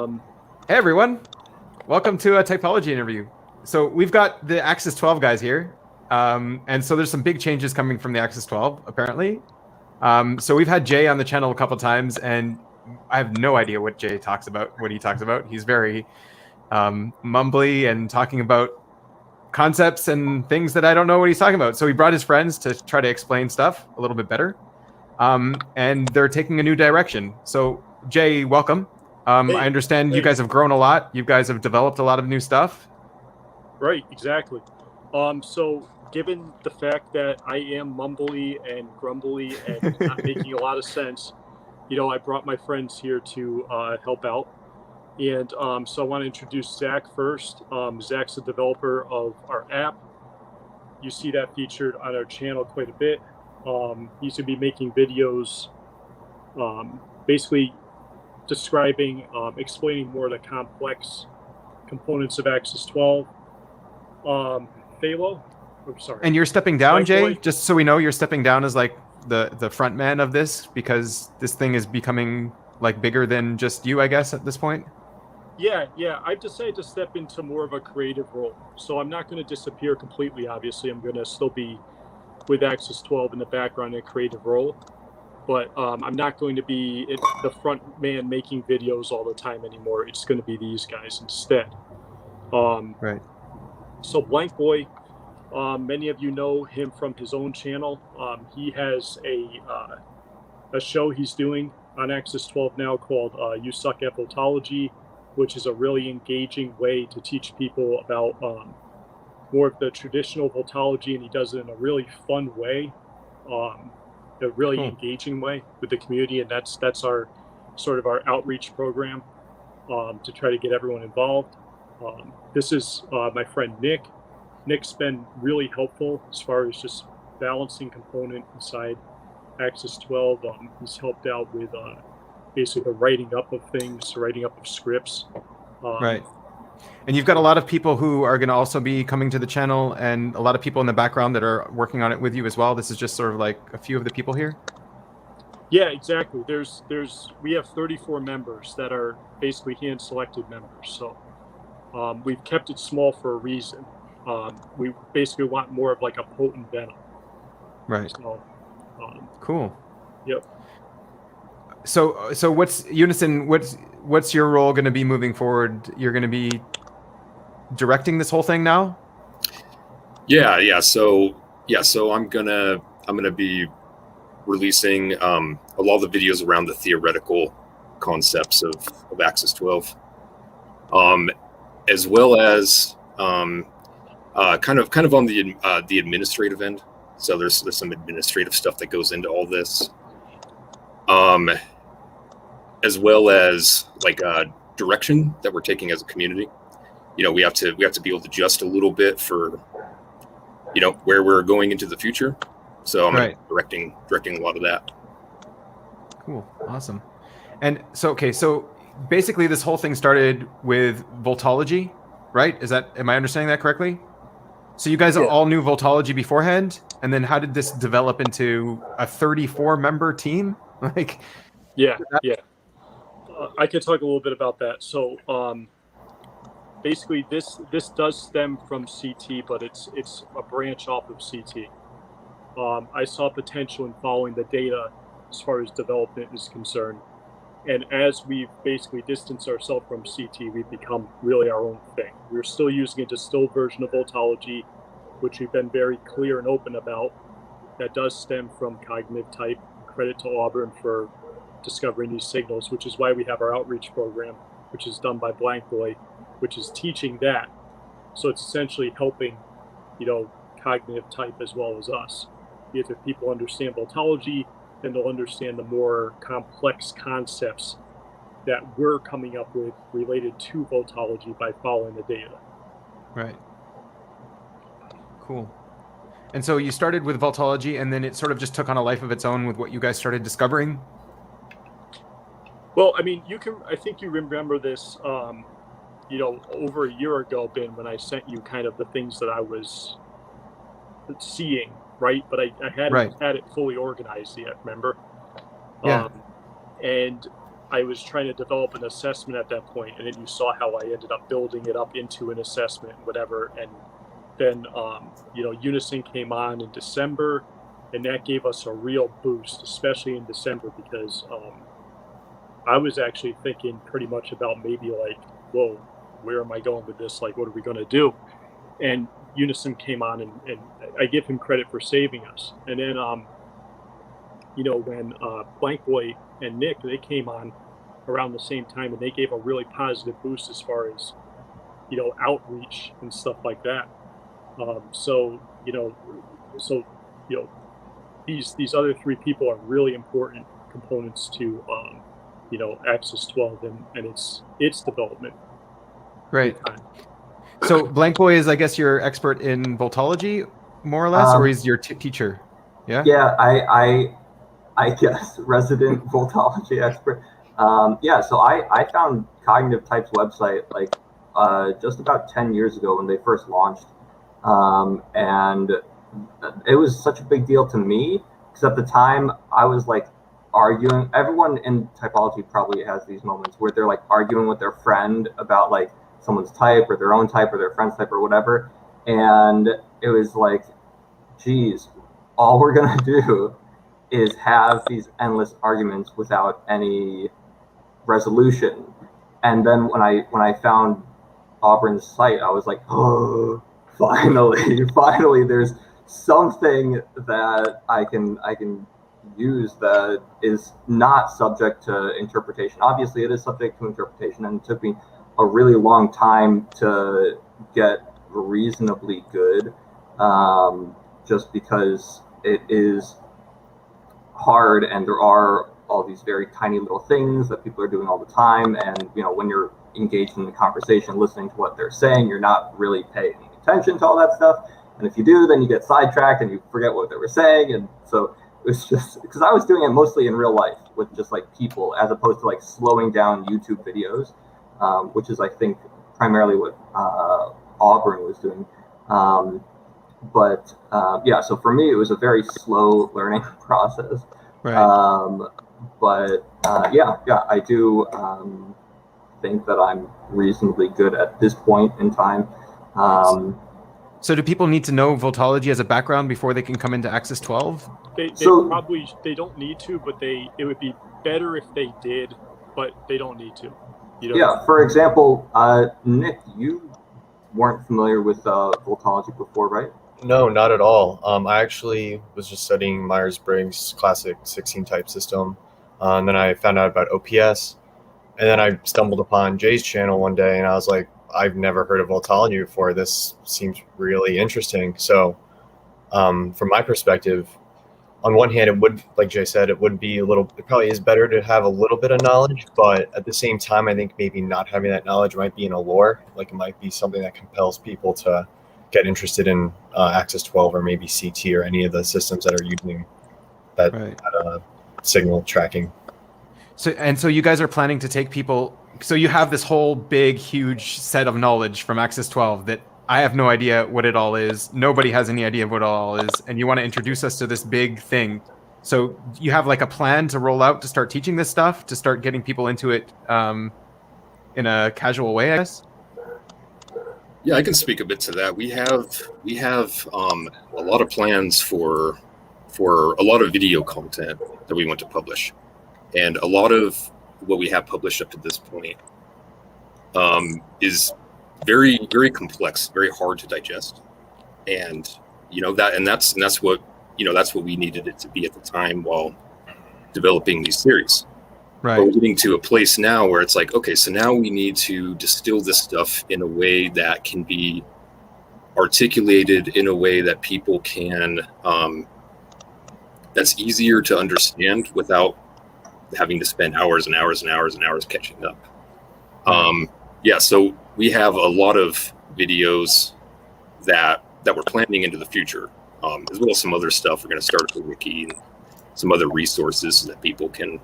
Hey everyone, welcome to a typology interview. So we've got the XII guys here, and so there's some big changes coming from the XII apparently. So we've had Jay on the channel a couple times, and I have no idea what Jay talks about. What he talks about, he's very mumbly and talking about concepts and things that I don't know what he's talking about. So he brought his friends to try to explain stuff a little bit better, and they're taking a new direction. So Jay, welcome. Hey, I understand you thanks. guys have grown a lot. You guys have developed a lot of new stuff. Right, exactly. So given the fact that I am mumbly and grumbly and not making a lot of sense, I brought my friends here to help out. And so I want to introduce Zach first. Zach's the developer of our app. You see that featured on our channel quite a bit. He's going to be making videos basically describing, explaining more of the complex components of XII. Phalo, I'm sorry. And you're stepping down, Jay? Boy. Just so we know, you're stepping down as like the front man of this because this thing is becoming like bigger than just you, I guess, at this point. Yeah. I've decided to step into more of a creative role. So I'm not going to disappear completely, obviously. I'm going to still be with XII in the background in a creative role. But I'm not going to be the front man making videos all the time anymore. It's going to be these guys instead. Right. So Blank Boy, many of you know him from his own channel. He has a show he's doing on XII now called You Suck at Vultology, which is a really engaging way to teach people about more of the traditional Vultology, and he does it in a really fun way. A really engaging way with the community, and that's our sort of our outreach program to try to get everyone involved. This is my friend Nick. Nick's been really helpful as far as just balancing component inside XII. He's helped out with basically the writing up of things, writing up of scripts. Right. And you've got a lot of people who are going to also be coming to the channel, and a lot of people in the background that are working on it with you as well. This is just sort of like a few of the people here. Yeah, exactly. We have 34 members that are basically hand-selected members. So we've kept it small for a reason. We basically want more of like a potent venom. Right. So, cool. Yep. So what's Unison? What's your role going to be moving forward? You're going to be directing this whole thing now? Yeah. So I'm gonna be releasing a lot of the videos around the theoretical concepts of XII, as well as kind of on the administrative end. So there's some administrative stuff that goes into all this, as well as like direction that we're taking as a community. We have to be able to adjust a little bit for where we're going into the future. So I'm directing a lot of that. Cool, awesome. And so basically this whole thing started with Vultology, right? Am I understanding that correctly? So you guys all knew Vultology beforehand, and then how did this develop into a 34-member team? Yeah. I could talk a little bit about that. So basically this does stem from CT, but it's a branch off of CT. I saw potential in following the data as far as development is concerned. And as we've basically distanced ourselves from CT, we've become really our own thing. We're still using a distilled version of Vultology, which we've been very clear and open about. That does stem from cognitive type. Credit to Auburn for discovering these signals, which is why we have our outreach program, which is done by Blank Boy, which is teaching that. So it's essentially helping, cognitive type as well as us. If people understand Vultology, then they'll understand the more complex concepts that we're coming up with related to Vultology by following the data. Right. Cool. And so you started with Vultology, and then it sort of just took on a life of its own with what you guys started discovering? Well, I mean, I think you remember this, over a year ago, Ben, when I sent you kind of the things that I was seeing, right? But I hadn't had it fully organized yet, remember? Yeah. And I was trying to develop an assessment at that point, and then you saw how I ended up building it up into an assessment, whatever. And then, Unison came on in December, and that gave us a real boost, especially in December, because I was actually thinking pretty much about maybe like, whoa, where am I going with this? Like, what are we going to do? And Unison came on, and I give him credit for saving us. And then, when Blank Boy and Nick, they came on around the same time, and they gave a really positive boost as far as, outreach and stuff like that. These other three people are really important components to, Axis 12 and its development. Right. So Blank Boy is, I guess, your expert in Vultology, more or less, or he's your teacher? Yeah. Yeah, I guess resident Vultology expert. So I found Cognitive Type's website like just about 10 years ago when they first launched, and it was such a big deal to me because at the time I was like arguing. Everyone in typology probably has these moments where they're like arguing with their friend about like someone's type or their own type or their friend's type or whatever, and it was like, geez, all we're gonna do is have these endless arguments without any resolution. And then when I found Auburn's site, I was like, oh, finally there's something that I can use that is not subject to interpretation. Obviously it is subject to interpretation, and it took me a really long time to get reasonably good, just because it is hard and there are all these very tiny little things that people are doing all the time, and when you're engaged in the conversation listening to what they're saying, you're not really paying attention to all that stuff, and if you do, then you get sidetracked and you forget what they were saying. And so it was just because I was doing it mostly in real life with just like people, as opposed to like slowing down YouTube videos, which is I think primarily what Auburn was doing. So for me, it was a very slow learning process. Right. I do think that I'm reasonably good at this point in time. So do people need to know Vultology as a background before they can come into Axis 12? They don't need to, but it would be better if they did, but they don't need to. Yeah, for example, Nick, you weren't familiar with Vultology before, right? No, not at all. I actually was just studying Myers-Briggs classic 16 type system. And then I found out about OPS. And then I stumbled upon Jay's channel one day and I was like, I've never heard of Vultology before. This seems really interesting. So from my perspective, on one hand, it would, like Jay said, it probably is better to have a little bit of knowledge, but at the same time, I think maybe not having that knowledge might be in a lore. Like it might be something that compels people to get interested in Axis 12 or maybe CT or any of the systems that are using that signal tracking. So you guys are planning to take people. So you have this whole big, huge set of knowledge from Axis 12 that I have no idea what it all is. Nobody has any idea what it all is. And you want to introduce us to this big thing. So you have like a plan to roll out to start teaching this stuff, to start getting people into it in a casual way, I guess? Yeah, I can speak a bit to that. We have a lot of plans for a lot of video content that we want to publish, and a lot of what we have published up to this point is very, very complex, very hard to digest, and that's what we needed it to be at the time while developing these series. Right. But we're getting to a place now where it's like, okay, so now we need to distill this stuff in a way that can be articulated in a way that people can, that's easier to understand without having to spend hours and hours and hours and hours catching up. So we have a lot of videos that we're planning into the future, as well as some other stuff. We're going to start a wiki and some other resources so that people can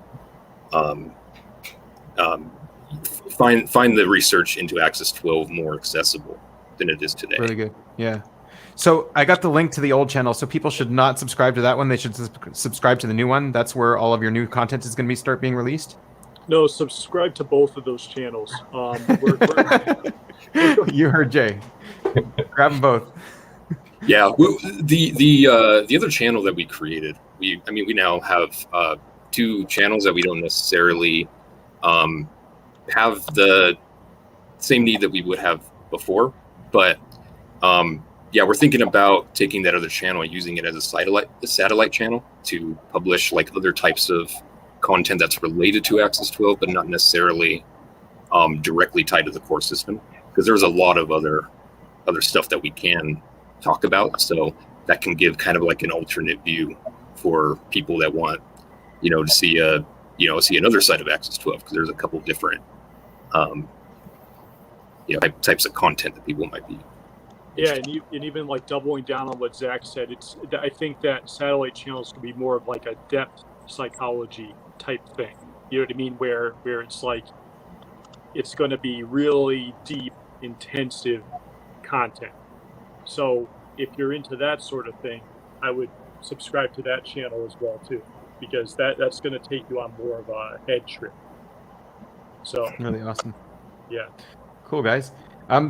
find the research into Axis 12 more accessible than it is today. Really good. Yeah. So I got the link to the old channel, so people should not subscribe to that one. They should subscribe to the new one. That's where all of your new content is going to start being released. No, subscribe to both of those channels. You heard Jay. Grab them both. Yeah, well, the other channel that we created, we now have 2 channels that we don't necessarily have the same need that we would have before, but yeah, we're thinking about taking that other channel and using it as a satellite channel to publish like other types of content that's related to Axis 12, but not necessarily directly tied to the core system, because there's a lot of other stuff that we can talk about, so that can give kind of like an alternate view for people that want, to see another side of Axis 12, because there's a couple different types of content that people might be. Yeah, and even like doubling down on what Zach said, I think that satellite channels can be more of like a depth psychology type thing. You know what I mean? Where it's like it's going to be really deep, intensive content. So if you're into that sort of thing, I would subscribe to that channel as well too, because that's going to take you on more of a head trip. So Really awesome. Yeah. Cool, guys.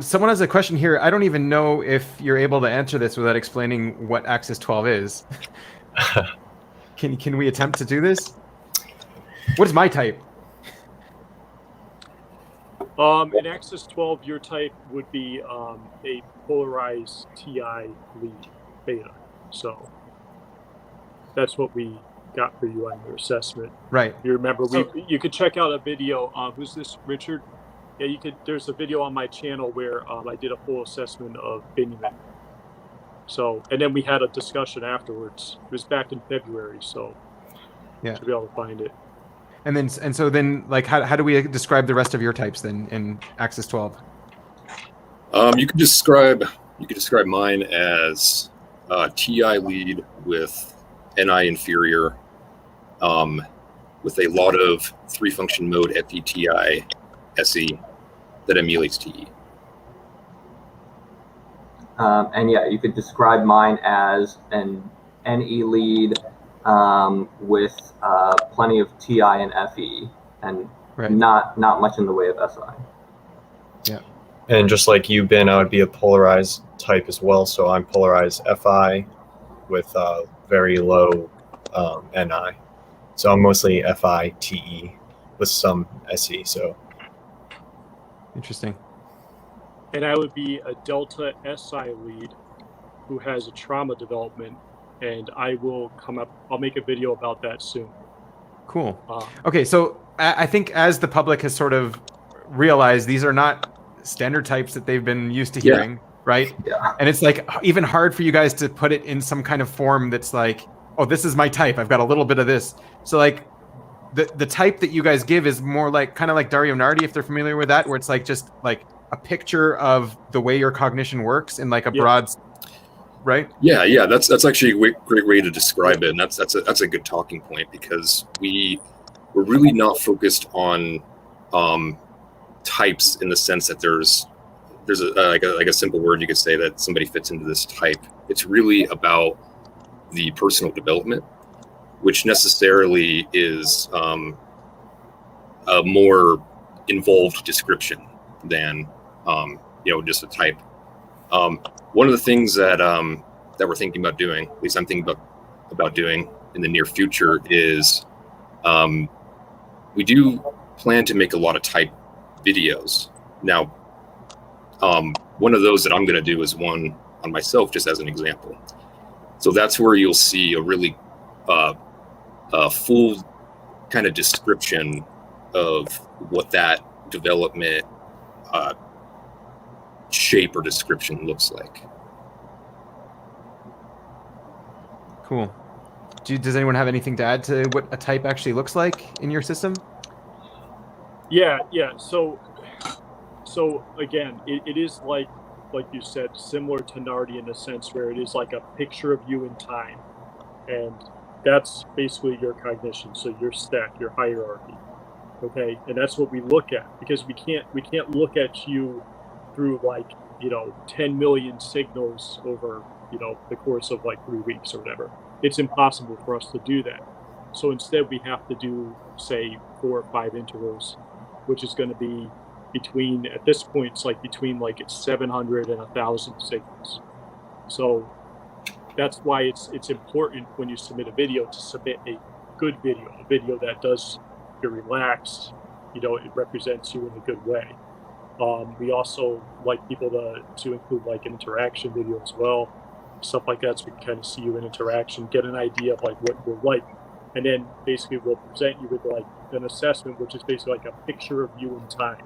Someone has a question here. I don't even know if you're able to answer this without explaining what Axis 12 is. Can we attempt to do this? What is my type? In Axis 12, your type would be a polarized TI lead beta. So that's what we got for you on your assessment. Right. You remember, you could check out a video. Who's this, Richard? Yeah, you could. There's a video on my channel where I did a full assessment of Benjamin. So, and then we had a discussion afterwards. It was back in February, so yeah, to be able to find it. And so then, like, how do we describe the rest of your types then in Axis 12? You could describe mine as TI lead with NI inferior, with a lot of 3-function mode FETI SE that emulates TE. And yeah, you could describe mine as an NE lead with plenty of TI and FE, and right. not much in the way of SI. Yeah. And just like you, Ben, I would be a polarized type as well. So I'm polarized FI with very low NI. So I'm mostly FI TE with some SE. So interesting. And I would be a Delta SI lead who has a trauma development, and I'll make a video about that soon. Cool. Okay, so I think as the public has sort of realized, these are not standard types that they've been used to hearing, right? Yeah. And it's like even hard for you guys to put it in some kind of form that's like, oh, this is my type. I've got a little bit of this. So like the type that you guys give is more like kind of like Dario Nardi, if they're familiar with that, where it's like just like a picture of the way your cognition works in like a broad, right? Yeah, that's actually a great way to describe it, and that's a good talking point, because we're really not focused on types in the sense that there's a simple word you could say that somebody fits into this type. It's really about the personal development, which necessarily is a more involved description than just a type. One of the things that we're thinking about doing, at least I'm thinking about doing in the near future, is we do plan to make a lot of type videos. Now, one of those that I'm going to do is one on myself, just as an example. So that's where you'll see a really full kind of description of what that development shape or description looks like. Cool. Does anyone have anything to add to what a type actually looks like in your system? Yeah. So again, it is like you said, similar to Nardi in a sense where it is like a picture of you in time, and that's basically your cognition. So your stack, your hierarchy, okay, and that's what we look at, because we can't look at you through 10 million signals over the course of 3 weeks or whatever. It's impossible for us to do that. So instead we have to do, say, 4 or 5 intervals, which is going to be between, at this point, it's like between like 700 and 1,000 signals. So that's why it's important when you submit a video to submit a good video, a video that does, you're relaxed, it represents you in a good way. We also like people to include like an interaction video as well, stuff like that, so we can kind of see you in interaction, get an idea of like what you're like, and then basically we'll present you with like an assessment, which is basically like a picture of you in time.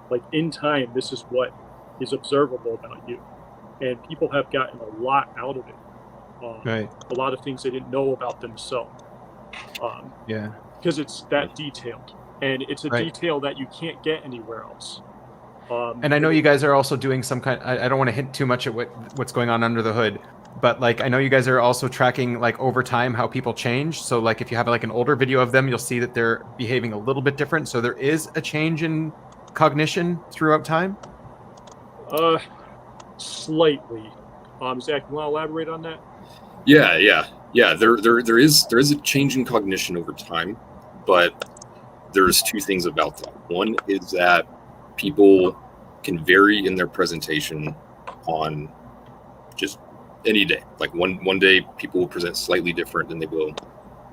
Like in time, this is what is observable about you, and people have gotten a lot out of it. Right. A lot of things they didn't know about themselves. Yeah. Because it's that detailed, and it's a Right. detail that you can't get anywhere else. And I know you guys are also doing some kind. I don't want to hint too much at what's going on under the hood, but like I know you guys are also tracking like over time how people change. So like if you have like an older video of them, you'll see that they're behaving a little bit different. So there is a change in cognition throughout time. Slightly. Zach, you want to elaborate on that? Yeah. There is a change in cognition over time, but there's two things about that. One is that people can vary in their presentation on just any day. Like one day people will present slightly different than they will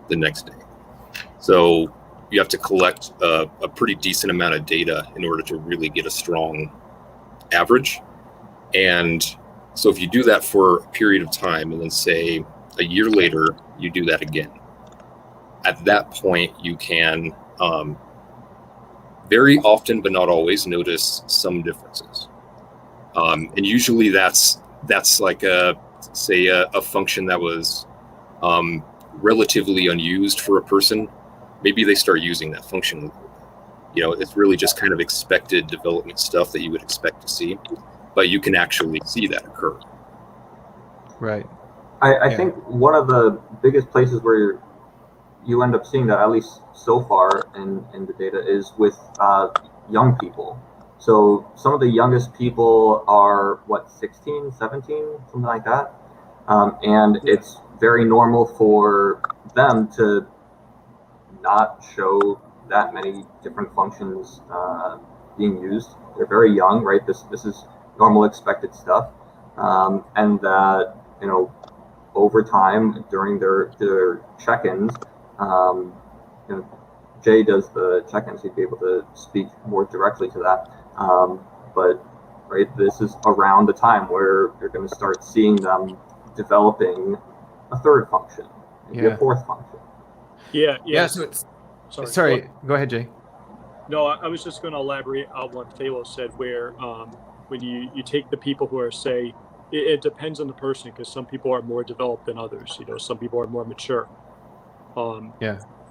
the next day. So you have to collect a pretty decent amount of data in order to really get a strong average. And so if you do that for a period of time and then say a year later, you do that again, at that point you can very often, but not always, notice some differences. And usually that's like a function that was relatively unused for a person. Maybe they start using that function. It's really just kind of expected development stuff that you would expect to see, but you can actually see that occur. Right. I think one of the biggest places where you end up seeing that, at least so far in the data, is with young people. So some of the youngest people are 16, 17, something like that. And it's very normal for them to not show that many different functions being used. They're very young, right? This is normal expected stuff. And that, over time during their check-ins, Jay does the check-ins, he'd be able to speak more directly to that. But right, this is around the time where you're going to start seeing them developing a third function, maybe a fourth function. Yeah. So it's sorry. Go ahead, Jay. No, I was just going to elaborate on what Thalo said, where when you take the people who are, say, it depends on the person, because some people are more developed than others. Some people are more mature.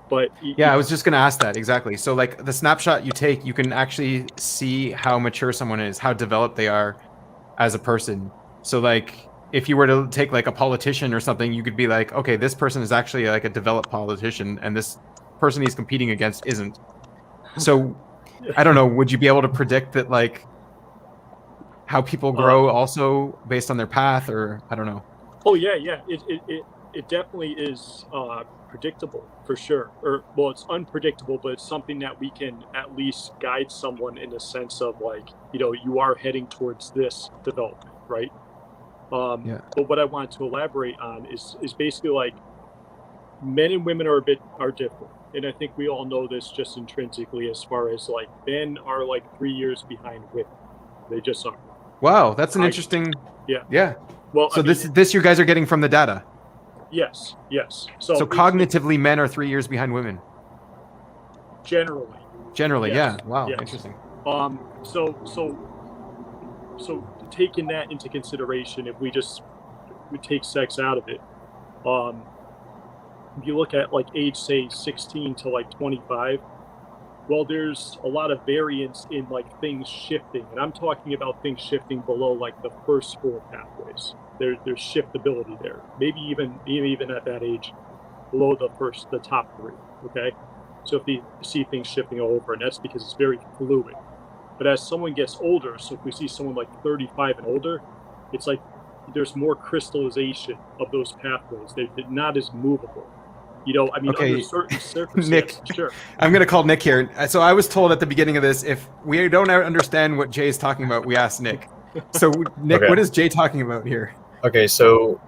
But I was just going to ask that exactly. So like the snapshot you take, you can actually see how mature someone is, how developed they are as a person. So like if you were to take like a politician or something, you could be like, okay, this person is actually like a developed politician, and this person he's competing against isn't. So I don't know, would you be able to predict that, like how people grow also based on their path, or I don't know? Oh yeah. It definitely is predictable for sure. It's unpredictable, but it's something that we can at least guide someone in the sense of like, you are heading towards this development, right? But what I wanted to elaborate on is basically like men and women are different. And I think we all know this just intrinsically, as far as like men are like 3 years behind women. They just are. Wow, that's an interesting. Yeah. Well, so this you guys are getting from the data. Yes. So cognitively, men are 3 years behind women. Generally, yes. Yeah. Wow, yes. Interesting. So taking that into consideration, if we take sex out of it, if you look at like age, say 16 to like 25, well, there's a lot of variance in like things shifting, and I'm talking about things shifting below like the first 4 pathways. There's shiftability there, maybe even at that age, below the top 3. Okay, so if you see things shifting over, and that's because it's very fluid. But as someone gets older, so if we see someone like 35 and older, it's like there's more crystallization of those pathways. They're not as movable. You know, I mean, Okay, under certain circumstances, sure. I'm going to call Nick here. So I was told at the beginning of this, if we don't understand what Jay is talking about, we ask Nick. So Nick, Okay. what is Jay talking about here? Okay, so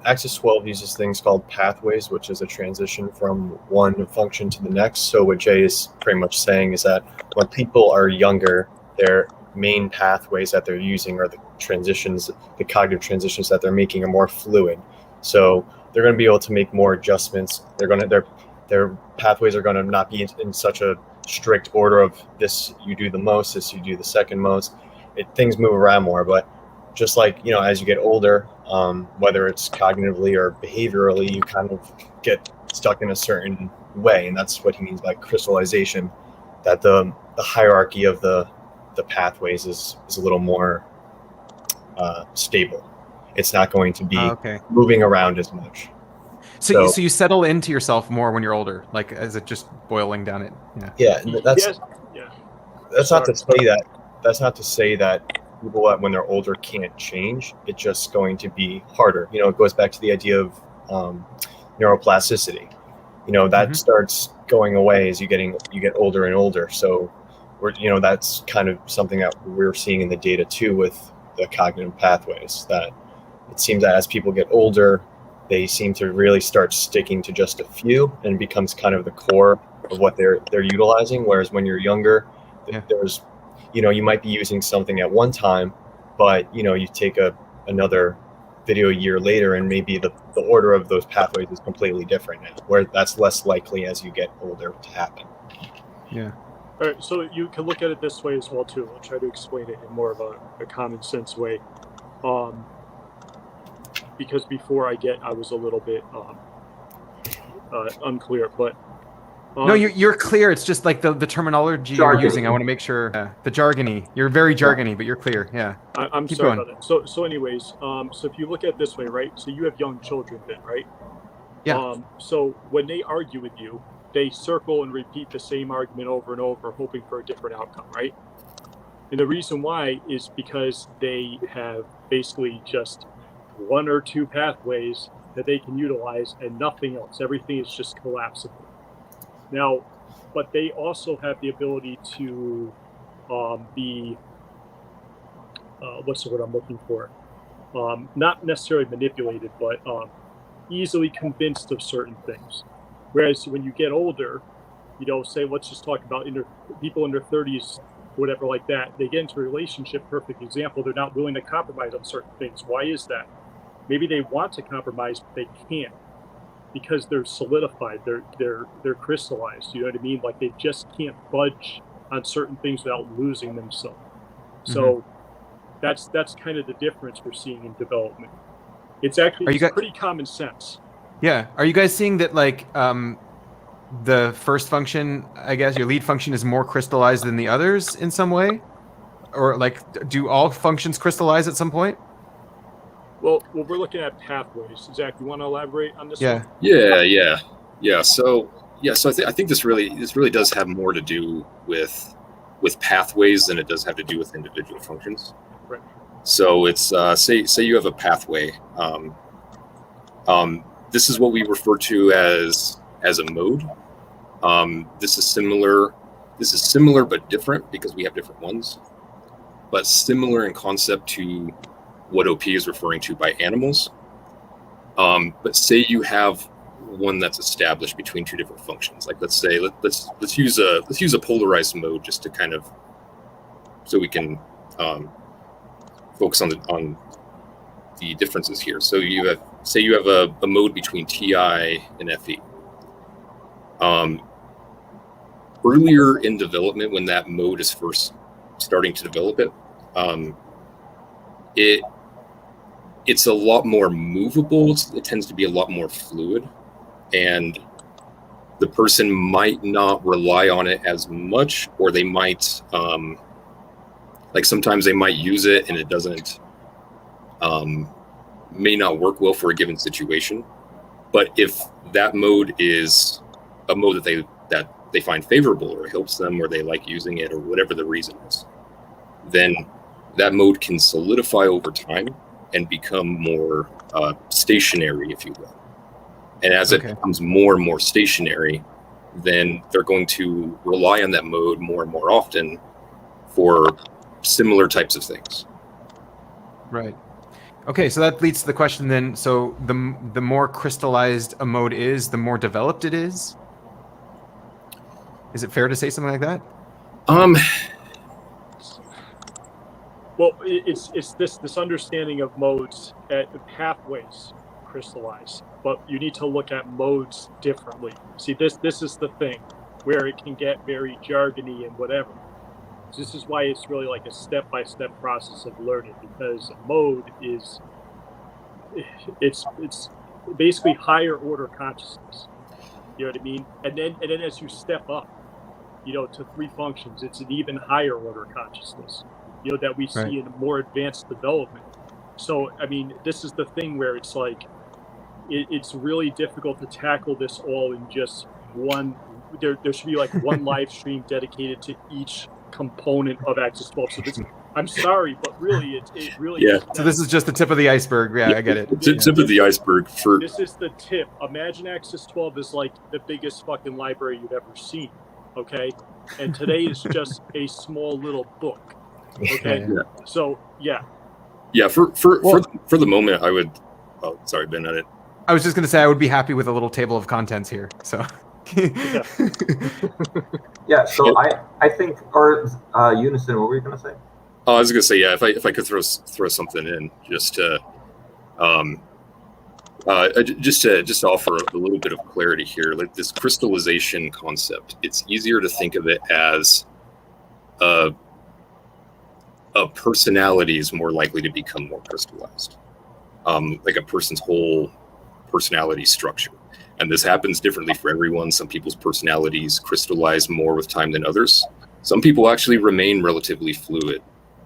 Axis 12 uses things called pathways, which is a transition from one function to the next. So what Jay is pretty much saying is that when people are younger, their main pathways that they're using are the transitions, the cognitive transitions that they're making are more fluid. So they're going to be able to make more adjustments. Their pathways are going to not be in such a strict order of this you do the most, this you do the second most. Things move around more, but just like, you know, as you get older, whether it's cognitively or behaviorally, you kind of get stuck in a certain way, and that's what he means by crystallization. That the hierarchy of the pathways is a little more stable. It's not going to be moving around as much. So you settle into yourself more when you're older, like as it just boiling down it. Yeah, that's not to say that. That's not to say that people when they're older can't change. It's just going to be harder. You know, it goes back to the idea of neuroplasticity. You know, that starts going away as you get older and older. So that's kind of something that we're seeing in the data too with the cognitive pathways, that it seems that as people get older, they seem to really start sticking to just a few, and it becomes kind of the core of what they're utilizing. Whereas when you're younger, there's, you might be using something at one time, but you take another video a year later, and maybe the order of those pathways is completely different now, where that's less likely as you get older to happen. Yeah. All right, so you can look at it this way as well too. I'll try to explain it in more of a common sense way, because before I was a little bit unclear, but no, you're clear. It's just like the terminology you're using. I want to make sure the jargony. You're very jargony, but you're clear. Yeah. I'm Keep sorry going. about that. So anyways, so if you look at it this way, right? So you have young children then, right? Yeah. So when they argue with you, they circle and repeat the same argument over and over, hoping for a different outcome, right? And the reason why is because they have basically just one or two pathways that they can utilize and nothing else. Everything is just collapsible. Now, but they also have the ability to be, what's the word I'm looking for? Not necessarily manipulated, but easily convinced of certain things. Whereas when you get older, say, let's just talk about people in their 30s, whatever like that, they get into a relationship, perfect example, they're not willing to compromise on certain things. Why is that? Maybe they want to compromise, but they can't, because they're solidified, they're crystallized, you know what I mean? Like they just can't budge on certain things without losing themselves. So that's kind of the difference we're seeing in development. It's actually pretty common sense. Yeah. Are you guys seeing that, like, the first function, I guess your lead function, is more crystallized than the others in some way? Or like, do all functions crystallize at some point? Well, we're looking at pathways. Zach, you want to elaborate on this one? Yeah. So I think this really does have more to do with pathways than it does have to do with individual functions. Right. So it's say you have a pathway. This is what we refer to as a mode. This is similar but different because we have different ones, but similar in concept to what OP is referring to by animals. But say you have one that's established between two different functions. Like let's use a polarized mode just to kind of, so we can focus on the differences here. So you have a mode between TI and FE. Earlier in development, when that mode is first starting to develop it's a lot more movable. It tends to be a lot more fluid, and the person might not rely on it as much, or they might like sometimes they might use it and it doesn't may not work well for a given situation. But if that mode is a mode that they find favorable, or helps them, or they like using it, or whatever the reason is, then that mode can solidify over time and become more stationary, if you will. And as it becomes more and more stationary, then they're going to rely on that mode more and more often for similar types of things. Right. Okay, so that leads to the question then. So the more crystallized a mode is, the more developed it is? Is it fair to say something like that? Well, it's this understanding of modes at pathways crystallize, but you need to look at modes differently. See, this is the thing where it can get very jargony and whatever. This is why it's really like a step-by-step process of learning, because mode is it's basically higher order consciousness. You know what I mean? And then as you step up, to 3 functions, it's an even higher order consciousness, that we see in more advanced development. So, I mean, this is the thing where it's like, it's really difficult to tackle this all in just one. There should be like one live stream dedicated to each component of Axis 12. So I'm sorry, but really, it really. Yeah. So this is just the tip of the iceberg. Yeah, I get it. Tip of the iceberg. This is the tip. Imagine Axis 12 is like the biggest fucking library you've ever seen. Okay, and today is just a small little book. Okay, so yeah. For the moment, I would. Oh, sorry, Ben. I was just going to say I would be happy with a little table of contents here. So. Yeah. So I think, or Unison, what were you going to say? Oh, I was going to say, yeah. If I could throw something in, just to offer a little bit of clarity here, like this crystallization concept. It's easier to think of it as a personality is more likely to become more crystallized, like a person's whole personality structure. And this happens differently for everyone. Some people's personalities crystallize more with time than others. Some people actually remain relatively fluid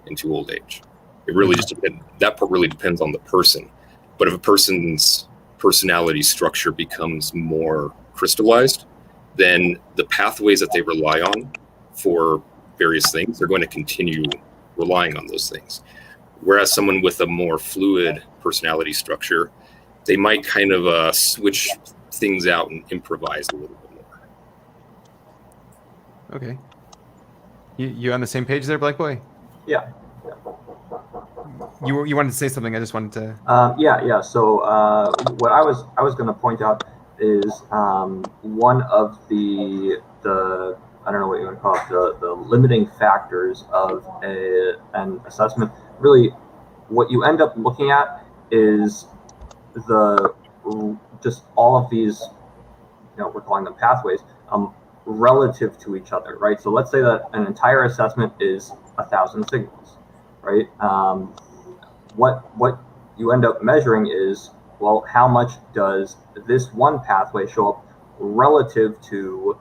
into old age. It really just depends. That part really depends on the person. But if a person's personality structure becomes more crystallized, then the pathways that they rely on for various things, they're going to continue relying on those things. Whereas someone with a more fluid personality structure, they might kind of switch things out and improvise a little bit more. Okay. You on the same page there, Black Boy? Yeah. You wanted to say something. I just wanted to. Yeah. So what I was going to point out is one of the I don't know what you want to call it, the limiting factors of an assessment. Really, what you end up looking at is just all of these, we're calling them pathways, relative to each other, right? So let's say that an entire assessment is 1,000 signals, right? What you end up measuring is, well, how much does this one pathway show up relative to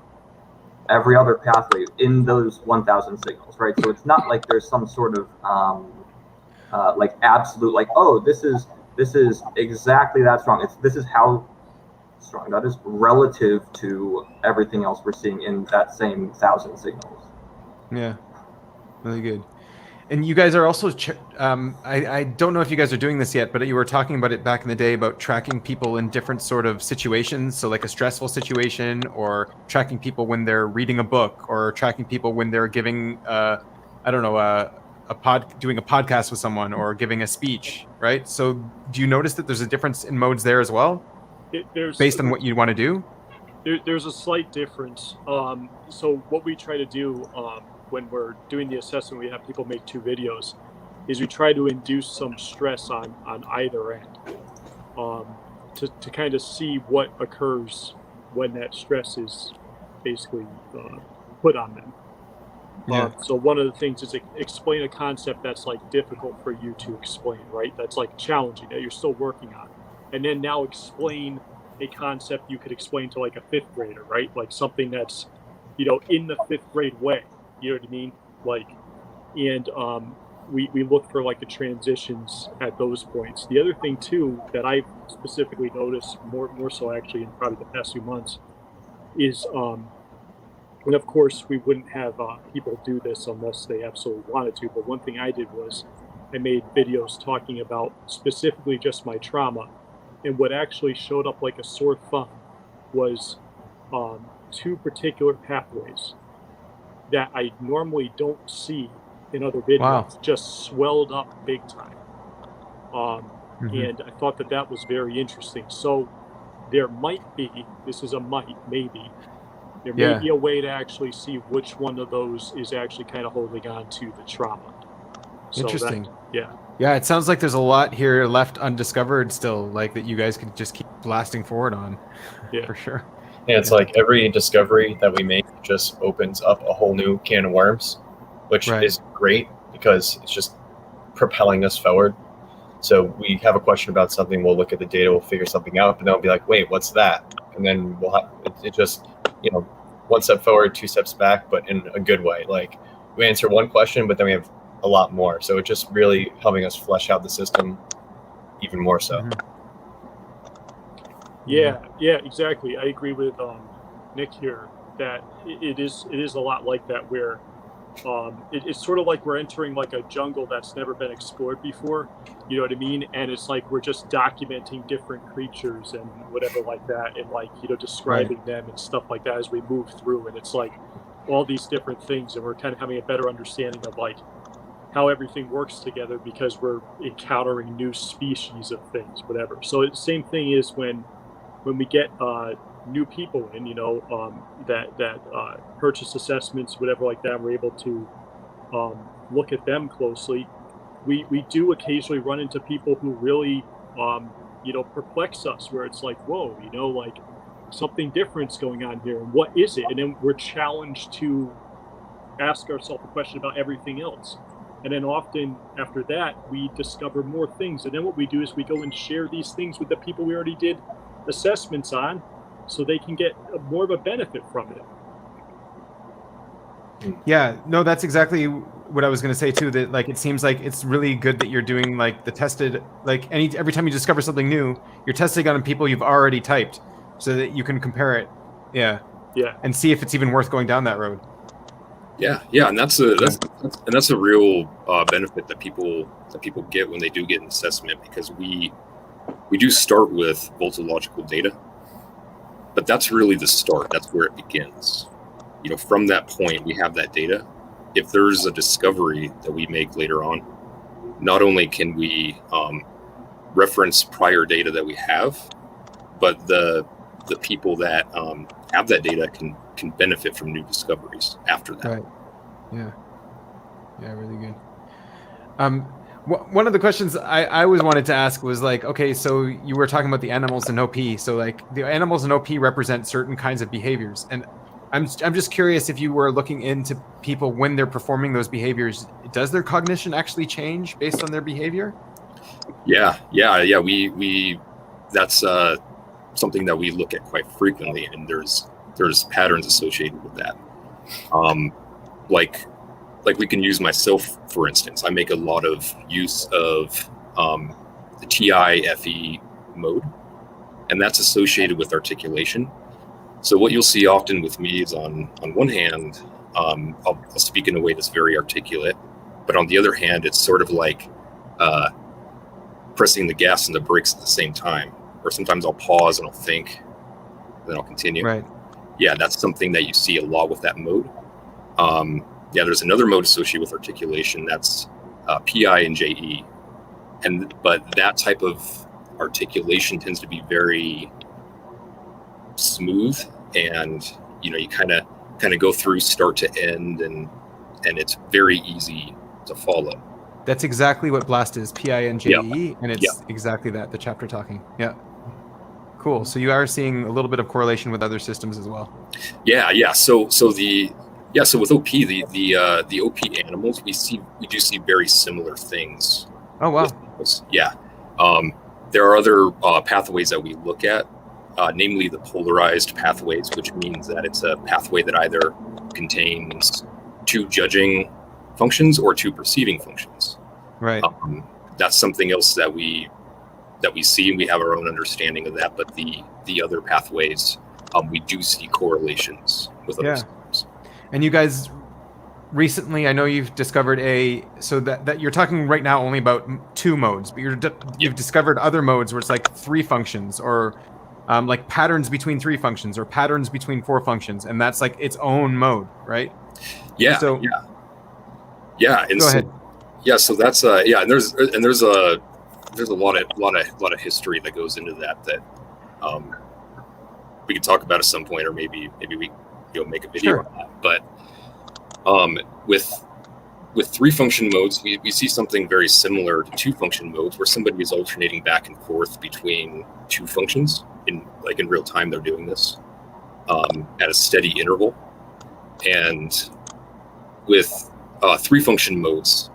every other pathway in those 1,000 signals, right? So it's not like there's some sort of like absolute, like, oh, this is exactly that strong. This is how strong that is relative to everything else we're seeing in that same 1,000 signals. Yeah, really good. And you guys are also, I don't know if you guys are doing this yet, but you were talking about it back in the day about tracking people in different sort of situations. So like a stressful situation, or tracking people when they're reading a book, or tracking people when they're giving, doing a podcast with someone, or giving a speech, right? So do you notice that there's a difference in modes there as well? Based on what you want to do? There's a slight difference. So what we try to do when we're doing the assessment, we have people make 2 videos, is we try to induce some stress on either end, to kind of see what occurs when that stress is basically put on them. Yeah. So one of the things is explain a concept that's like difficult for you to explain, right? That's like challenging, that you're still working on. And then now explain a concept you could explain to like a 5th grader, right? Like something that's, in the 5th grade way. You know what I mean? Like, and we look for like the transitions at those points. The other thing too that I've specifically noticed more so actually in probably the past few months is, and of course we wouldn't have people do this unless they absolutely wanted to. But one thing I did was I made videos talking about specifically just my trauma, And what actually showed up like a sore thumb was 2 particular pathways that I normally don't see in other videos. Wow. Just swelled up big time. Mhm. And I thought that was very interesting. So there might be, this is a might, maybe, there may Yeah. be a way to actually see which one of those is actually kind of holding on to the trauma. So Interesting. yeah. Yeah, it sounds like there's a lot here left undiscovered still, like that you guys could just keep blasting forward on. Yeah. For sure. Yeah, it's like every discovery that we make just opens up a whole new can of worms, which Right. is great because it's just propelling us forward. So we have a question about something, we'll look at the data, we'll figure something out, but then we'll be like, wait, what's that? And then we'll have it just, one step forward, 2 steps back, but in a good way. Like we answer one question, but then we have a lot more. So it's just really helping us flesh out the system even more so. Mhm. Yeah, exactly. I agree with Nick here that it is a lot like that, where it's sort of like we're entering like a jungle that's never been explored before. You know what I mean? And it's like we're just documenting different creatures and whatever like that, and like describing them and stuff like that as we move through. And it's like all these different things, and we're kind of having a better understanding of like how everything works together because we're encountering new species of things, whatever. So the same thing is when we get new people in, that purchase assessments, whatever like that, we're able to look at them closely. We do occasionally run into people who really, perplex us, where it's like, whoa, like something different's going on here, and what is it? And then we're challenged to ask ourselves a question about everything else. And then often after that, we discover more things. And then what we do is we go and share these things with the people we already did assessments on, so they can get more of a benefit from it. Yeah, no, that's exactly what I was going to say too, that like it seems like it's really good that you're doing like the tested, like every time you discover something new, you're testing on people you've already typed so that you can compare it. Yeah. And see if it's even worth going down that road. Yeah, and that's a real benefit that people get when they do get an assessment, because we do start with voltological data, but that's really the start. That's where it begins. From that point, we have that data. If there's a discovery that we make later on, not only can we reference prior data that we have, but the people that have that data can benefit from new discoveries after that. Right. Yeah, really good. One of the questions I always wanted to ask was like, okay, so you were talking about the animals in OP. So like the animals in OP represent certain kinds of behaviors, and I'm just curious if you were looking into people when they're performing those behaviors, does their cognition actually change based on their behavior? Yeah. We that's something that we look at quite frequently, and there's patterns associated with that. Like we can use myself, for instance. I make a lot of use of the TI-FE mode, and that's associated with articulation. So what you'll see often with me is on one hand, I'll speak in a way that's very articulate, but on the other hand, it's sort of like pressing the gas and the brakes at the same time. Or sometimes I'll pause and I'll think, then I'll continue. Right. Yeah, that's something that you see a lot with that mode. There's another mode associated with articulation, that's PI and JE, but that type of articulation tends to be very smooth, and you kind of go through start to end, and it's very easy to follow. That's exactly what BLAST is, PI and JE, and it's exactly that, the chapter talking. Yeah. Cool. So you are seeing a little bit of correlation with other systems as well. Yeah. So with OP, the OP animals, we do see very similar things. Oh wow. Yeah. There are other pathways that we look at, namely the polarized pathways, which means that it's a pathway that either contains 2 judging functions or 2 perceiving functions. Right. That's something else that we see, and we have our own understanding of that. But the other pathways, we do see correlations with other systems. And you guys recently, I know you've discovered so that you're talking right now only about two modes, but you've discovered other modes where it's like three functions, or like patterns between three functions, or patterns between four functions, and that's like its own mode, right? Yeah, So yeah. And go so, ahead. yeah, so that's and there's a lot of history that goes into that we could talk about at some point, or maybe we make a video Sure. on that. But with three function modes, we see something very similar to two function modes, where somebody is alternating back and forth between two functions in real time. They're doing this at a steady interval. And with three function modes,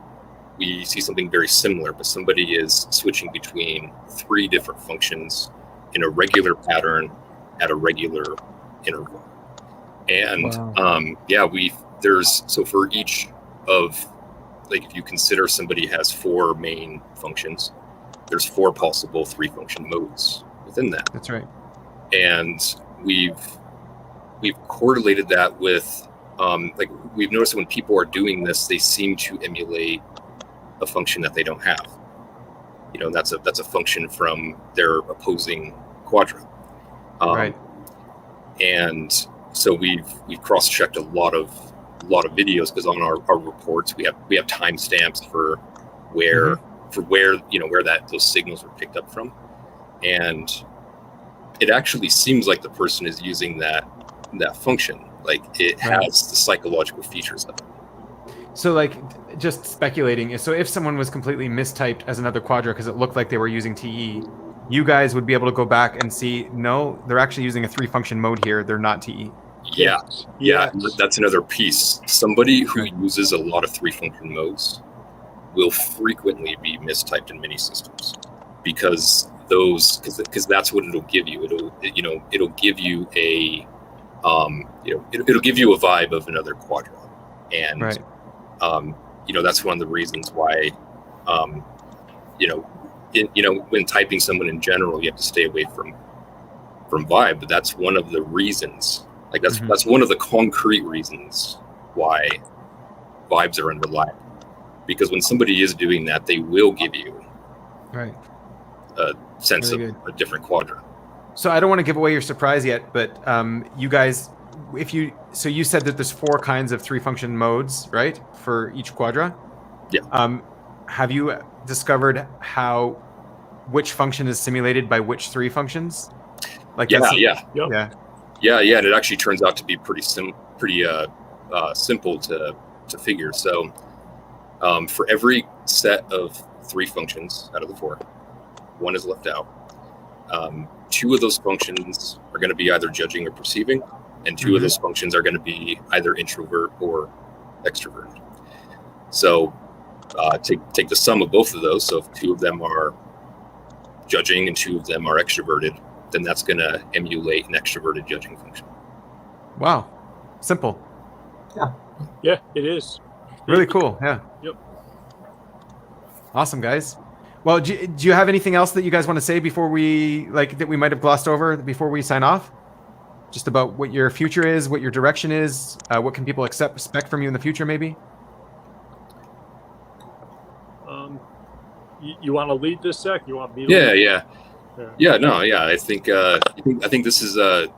we see something very similar, but somebody is switching between three different functions in a regular pattern at a regular interval. And Wow. so for each of, like, if you consider somebody has four main functions, there's four possible three function modes within that. That's right. And we've correlated that with we've noticed that when people are doing this, they seem to emulate a function that they don't have. That's a function from their opposing quadra. Right. And so we've cross-checked a lot of videos, because on our reports we have timestamps for where those signals were picked up from, and it actually seems like the person is using that function. Like, it has the psychological features of it. So, like, just speculating, so if someone was completely mistyped as another quadra because it looked like they were using TE, you guys would be able to go back and see, no, they're actually using a three function mode here, they're not TE. Yeah. Yes. That's another piece. Somebody who uses a lot of three function modes will frequently be mistyped in many systems, because that's what it'll give you. It'll give you a it'll give you a vibe of another quadra. And Right. That's one of the reasons why when typing someone in general, you have to stay away from vibe. But that's one of the reasons. Like, that's one of the concrete reasons why vibes are unreliable, because when somebody is doing that, they will give you a sense of a different quadrant. So I don't want to give away your surprise yet, but you guys, you said that there's four kinds of three function modes, right, for each quadra? Yeah. Have you discovered which function is simulated by which three functions? Like, Yep. Yeah, and it actually turns out to be pretty simple to figure. So for every set of three functions out of the four, one is left out. Two of those functions are going to be either judging or perceiving, and two of those functions are going to be either introvert or extrovert. So take the sum of both of those. So if two of them are judging and two of them are extroverted, then that's going to emulate an extroverted judging function. Wow. Simple. Yeah, it is. Really cool. Yeah. Yep. Awesome, guys. Well, do you have anything else that you guys want to say before that we might have glossed over before we sign off? Just about what your future is, what your direction is, what can people expect from you in the future, maybe? You want to lead this, Zach? You want me to lead? Yeah. I think this is a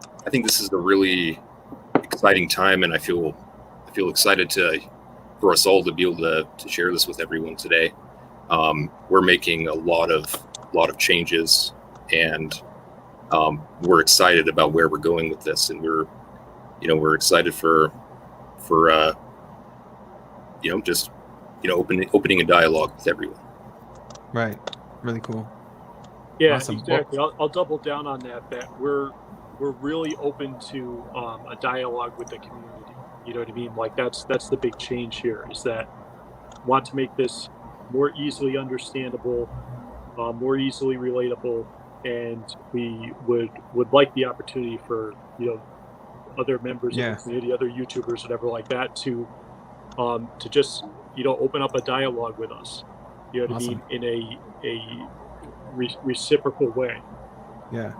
really exciting time, and I feel excited for us all to be able to share this with everyone today. We're making a lot of changes, and we're excited about where we're going with this, and we're excited for opening a dialogue with everyone. Right. Really cool. Yeah, Awesome. exactly. I'll double down on that we're really open to a dialogue with the community. You know what I mean? Like, that's the big change here, is that want to make this more easily understandable, more easily relatable, and we would like the opportunity for other members of the community, other YouTubers, whatever like that, to just open up a dialogue with us. You know what I mean? In a reciprocal way. Yeah.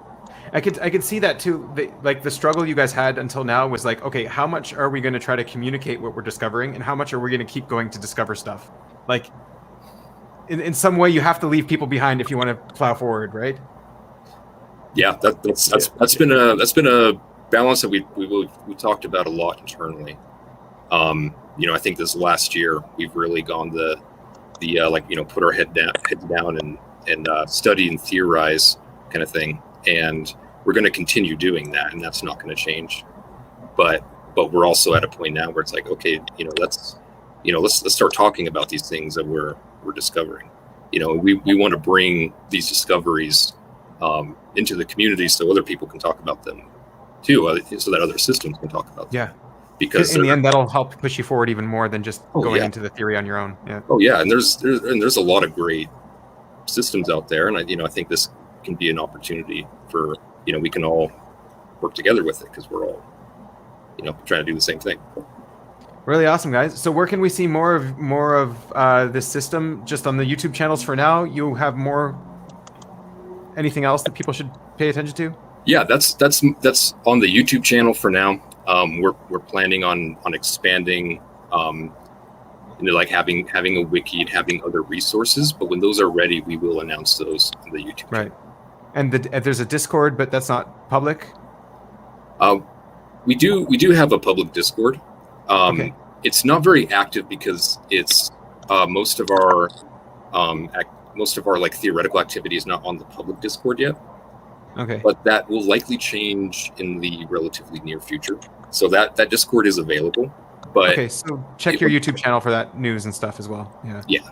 I could see that too. Like the struggle you guys had until now was like, okay, how much are we going to try to communicate what we're discovering, and how much are we going to keep going to discover stuff? Like, in some way, you have to leave people behind if you want to plow forward, right? Yeah, that's been a balance that we talked about a lot internally. You know, I think this last year we've really gone the like, you know, put our heads down and study and theorize kind of thing, and we're going to continue doing that, and that's not going to change. But we're also at a point now where it's like, okay, you know, let's start talking about these things that we're discovering. You know, we want to bring these discoveries into the community so other people can talk about them too, so that other systems can talk about them. Yeah. Because in the end, that'll help push you forward even more than just going yeah. into the theory on your own. Yeah. Oh yeah, and there's a lot of great systems out there, and I think this can be an opportunity for, you know, we can all work together with it because we're all, you know, trying to do the same thing. Really awesome, guys. So where can we see more of this system? Just on the YouTube channels for now. You have more. Anything else that people should pay attention to? Yeah, that's on the YouTube channel for now. We're planning on expanding, into like having a wiki and having other resources. But when those are ready, we will announce those on the YouTube channel. Right. And there's a Discord, but that's not public. We do have a public Discord. Okay. It's not very active because it's most of our like theoretical activity is not on the public Discord yet. Okay. But that will likely change in the relatively near future. So that Discord is available. But okay, so check your YouTube channel for that news and stuff as well. Yeah. Yeah.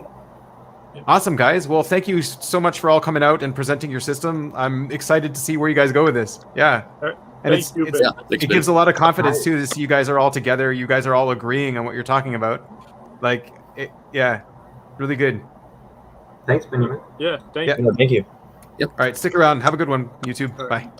Awesome, guys. Well, thank you so much for all coming out and presenting your system. I'm excited to see where you guys go with this. Yeah. And it gives a lot of confidence too to see you guys are all together. You guys are all agreeing on what you're talking about. Like, yeah, really good. Thanks, Benjamin. Yeah, thank you. Yep. All right, stick around. Have a good one, YouTube. Bye.